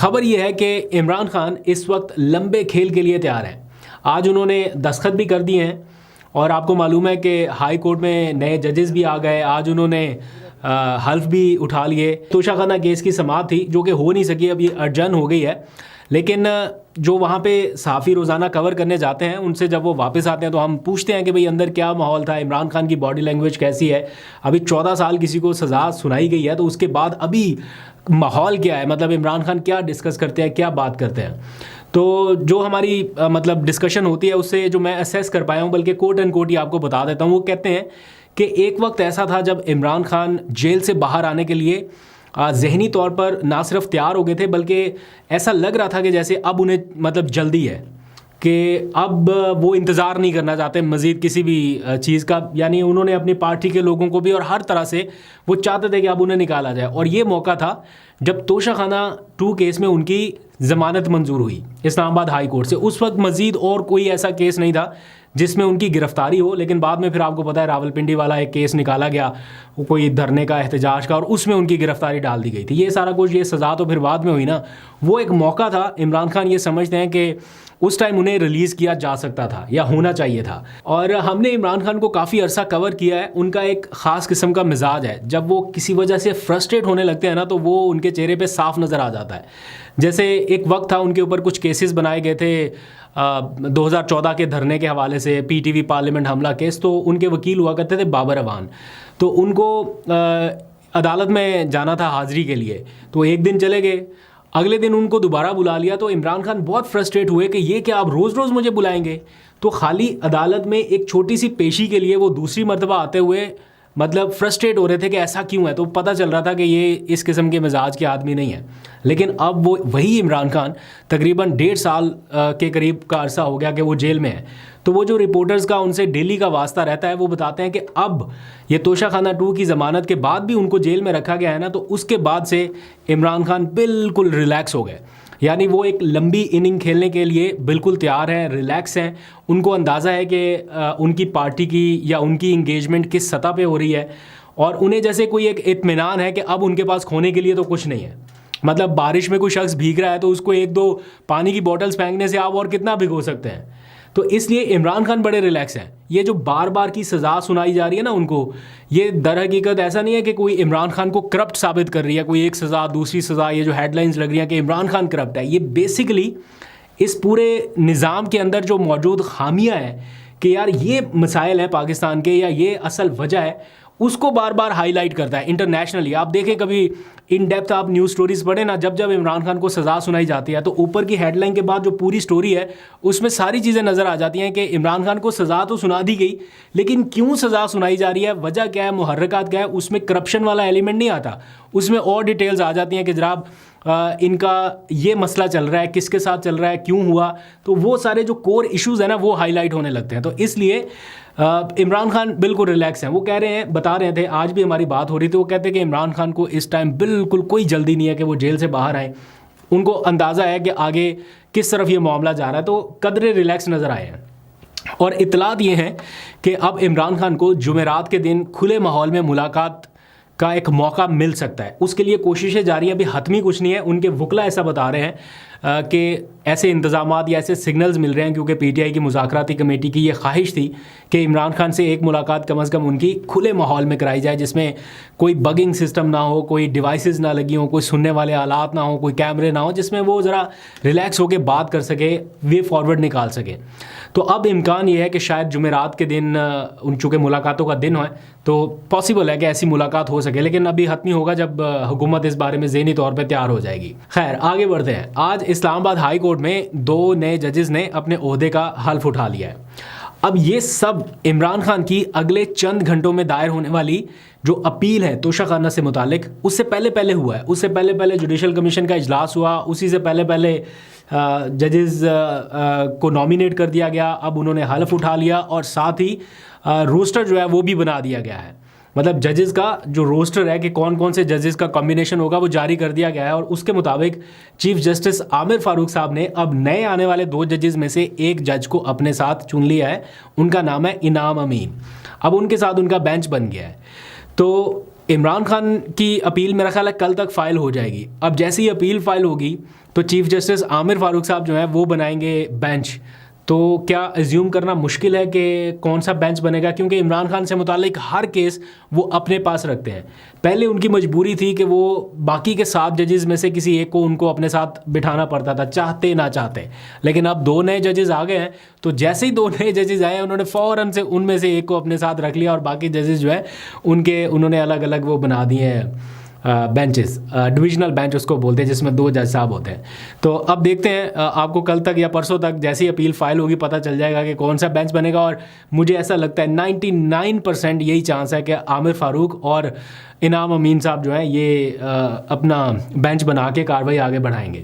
खबर यह है कि इमरान खान इस वक्त लंबे खेल के लिए तैयार हैं। आज उन्होंने दस्तखत भी कर दिए हैं और आपको मालूम है कि हाई कोर्ट में नए जजेस भी आ गए। आज उन्होंने हल्फ भी उठा लिए। तोशाखाना केस की समाअत थी जो कि हो नहीं सकी, अब ये अर्जन हो गई है। लेकिन जो वहाँ पे सहाफ़ी रोज़ाना कवर करने जाते हैं उनसे जब वो वापस आते हैं तो हम पूछते हैं कि भाई अंदर क्या माहौल था, इमरान खान की बॉडी लैंग्वेज कैसी है। अभी 14 साल किसी को सज़ा सुनाई गई है तो उसके बाद अभी माहौल क्या है, मतलब इमरान खान क्या डिस्कस करते हैं, क्या बात करते हैं। तो जो हमारी मतलब डिस्कशन होती है उससे जो मैं असेस कर पाया हूँ, बल्कि कोट एंड कोट ही आपको बता देता हूँ। वो कहते हैं कि एक वक्त ऐसा था जब इमरान खान जेल से बाहर आने के लिए ज़हनी तौर पर ना सिर्फ तैयार हो गए थे, बल्कि ऐसा लग रहा था कि जैसे अब उन्हें मतलब जल्दी है कि अब वो इंतज़ार नहीं करना चाहते मज़ीद किसी भी चीज़ का। यानी उन्होंने अपनी पार्टी के लोगों को भी और हर तरह से वो चाहते थे कि अब उन्हें निकाला जाए। और ये मौका था जब तोशाखाना 2 केस में उनकी ज़मानत मंजूर हुई इस्लामाबाद हाई कोर्ट से। उस वक्त मज़ीद और कोई ऐसा केस नहीं था जिसमें उनकी गिरफ्तारी हो। लेकिन बाद में फिर आपको पता है रावलपिंडी वाला एक केस निकाला गया, वो कोई धरने का, एहतजाज का, और उसमें उनकी गिरफ्तारी डाल दी गई थी। ये सारा कुछ, ये सज़ा तो फिर बाद में हुई ना। वो एक मौका था। इमरान खान ये समझते हैं कि उस टाइम उन्हें रिलीज़ किया जा सकता था या होना चाहिए था। और हमने इमरान खान को काफ़ी अरसा कवर किया है। उनका एक ख़ास किस्म का मिजाज है। जब वो किसी वजह से फ्रस्ट्रेट होने लगते हैं ना तो वो उनके चेहरे पे साफ नज़र आ जाता है। जैसे एक वक्त था उनके ऊपर कुछ केसेस बनाए गए थे 2014 के धरने के हवाले से, पीटीवी पार्लियामेंट हमला केस। तो उनके वकील हुआ करते थे बाबर अवान। तो उनको अदालत में जाना था हाज़िरी के लिए, तो एक दिन चले गए, अगले दिन उनको दोबारा बुला लिया। तो इमरान खान बहुत फ्रस्ट्रेट हुए कि ये क्या, आप रोज़ रोज़ मुझे बुलाएंगे। तो खाली अदालत में एक छोटी सी पेशी के लिए वो दूसरी मरतबा आते हुए मतलब फ्रस्ट्रेट हो रहे थे कि ऐसा क्यों है। तो पता चल रहा था कि ये इस किस्म के मिजाज के आदमी नहीं है। लेकिन अब वो वही इमरान खान तकरीबन 1.5 साल के करीब का अरसा हो गया कि वो जेल में है। तो वो जो रिपोर्टर्स का उनसे डेली का वास्ता रहता है वो बताते हैं कि अब ये तोशाखाना 2 की ज़मानत के बाद भी उनको जेल में रखा गया है ना, तो उसके बाद से इमरान खान बिल्कुल रिलैक्स हो गए। यानी वो एक लंबी इनिंग खेलने के लिए बिल्कुल तैयार हैं, रिलैक्स हैं। उनको अंदाज़ा है कि उनकी पार्टी की या उनकी इंगेजमेंट किस सतह पे हो रही है, और उन्हें जैसे कोई एक इत्मीनान है कि अब उनके पास खोने के लिए तो कुछ नहीं है। मतलब बारिश में कोई शख्स भीग रहा है तो उसको 1-2 पानी की बॉटल्स फेंकने से आप और कितना भिगो सकते हैं। तो इसलिए इमरान खान बड़े रिलैक्स हैं। ये जो बार बार की सज़ा सुनाई जा रही है ना उनको, ये दर हकीकत ऐसा नहीं है कि कोई इमरान खान को करप्ट साबित कर रही है, कोई एक सज़ा दूसरी सज़ा। ये जो हेडलाइंस लग रही हैं कि इमरान खान करप्ट है, ये बेसिकली इस पूरे निज़ाम के अंदर जो मौजूद खामियां हैं कि यार ये मसाइल हैं पाकिस्तान के या ये असल वजह है, उसको बार बार हाईलाइट करता है इंटरनेशनली। आप देखें कभी इन डेप्थ आप न्यूज़ स्टोरीज़ पढ़ें ना, जब जब इमरान खान को सज़ा सुनाई जाती है तो ऊपर की हेडलाइन के बाद जो पूरी स्टोरी है उसमें सारी चीज़ें नज़र आ जाती हैं कि इमरान खान को सज़ा तो सुना दी गई, लेकिन क्यों सज़ा सुनाई जा रही है, वजह क्या है, मुहर्रकात क्या है। उसमें करप्शन वाला एलिमेंट नहीं आता, उसमें और डिटेल्स आ जाती हैं कि जनाब इनका ये मसला चल रहा है, किसके साथ चल रहा है, क्यों हुआ। तो वो सारे जो कोर इश्यूज़ हैं ना वो हाईलाइट होने लगते हैं। तो इसलिए इमरान खान बिल्कुल रिलैक्स हैं। वो कह रहे हैं, बता रहे थे, आज भी हमारी बात हो रही थी, वो कहते हैं कि इमरान खान को इस टाइम बिल्कुल कोई जल्दी नहीं है कि वो जेल से बाहर आए। उनको अंदाज़ा है कि आगे किस तरफ ये मामला जा रहा है, तो कदरे रिलैक्स नज़र आए हैं। और इतलात ये हैं कि अब इमरान खान को जुमेरात के दिन खुले माहौल में मुलाकात का एक मौका मिल सकता है। उसके लिए कोशिशें जारी हैं, अभी हतमी कुछ नहीं है। उनके वकला ऐसा बता रहे हैं कि ऐसे इंतज़ामात या ऐसे सिग्नल्स मिल रहे हैं, क्योंकि पीटीआई की मुज़ाकराती कमेटी की ये ख्वाहिश थी कि इमरान खान से एक मुलाकात कम अज़ कम उनकी खुले माहौल में कराई जाए, जिसमें कोई बगिंग सिस्टम ना हो, कोई डिवाइसेस ना लगी हो, कोई सुनने वाले आलात ना हो, कोई कैमरे ना हो, जिसमें वो ज़रा रिलैक्स होकर बात कर सके, वे फॉरवर्ड निकाल सके। तो अब इम्कान ये है कि शायद जुमेरात के दिन उन चूँकि मुलाकातों का दिन है तो पॉसिबल है कि ऐसी मुलाकात हो सके, लेकिन अभी हतमी होगा जब हुकूमत इस बारे में ज़हनी तौर पर तैयार हो जाएगी। खैर आगे बढ़ते हैं। आज इस्लामाबाद हाई कोर्ट में 2 नए जजेस ने अपने ओहदे का हल्फ उठा लिया है। अब ये सब इमरान खान की अगले चंद घंटों में दायर होने वाली जो अपील है तोशाखाना से मुतालिक, उससे पहले हुआ है। उससे पहले जुडिशल कमीशन का इजलास हुआ, उसी से पहले जजेस को नॉमिनेट कर दिया गया। अब उन्होंने हल्फ उठा लिया और साथ ही रोस्टर जो है वो भी बना दिया गया है। मतलब जजेस का जो रोस्टर है कि कौन कौन से जजेस का कॉम्बिनेशन होगा वो जारी कर दिया गया है। और उसके मुताबिक चीफ जस्टिस आमिर फारूक साहब ने अब नए आने वाले 2 जजेस में से एक जज को अपने साथ चुन लिया है। उनका नाम है इनाम अमीन। अब उनके साथ उनका बेंच बन गया है। तो इमरान खान की अपील मेरा ख्याल है कल तक फ़ाइल हो जाएगी। अब जैसे ही अपील फ़ाइल होगी तो चीफ जस्टिस आमिर फारूक साहब जो हैं वो बनाएंगे बेंच। तो क्या एज्यूम करना मुश्किल है कि कौन सा बेंच बनेगा, क्योंकि इमरान खान से मुतालिक हर केस वो अपने पास रखते हैं। पहले उनकी मजबूरी थी कि वो बाकी के 7 जजेस में से किसी एक को उनको अपने साथ बिठाना पड़ता था, चाहते ना चाहते। लेकिन अब 2 नए जजेस आ गए हैं, तो जैसे ही 2 नए जजेस आए उन्होंने फ़ौरन से उनमें से एक को अपने साथ रख लिया और बाकी जजेस जो है उन्होंने अलग अलग वो बना दिए हैं बेंचेस, डिविजनल बेंच उसको बोलते हैं, जिसमें 2 जज साहब होते हैं। तो अब देखते हैं, आपको कल तक या परसों तक जैसी अपील फाइल होगी पता चल जाएगा कि कौन सा बेंच बनेगा। और मुझे ऐसा लगता है 99% यही चांस है कि आमिर फारूक और इनाम अमीन साहब जो हैं ये अपना बेंच बना के कार्रवाई आगे बढ़ाएंगे।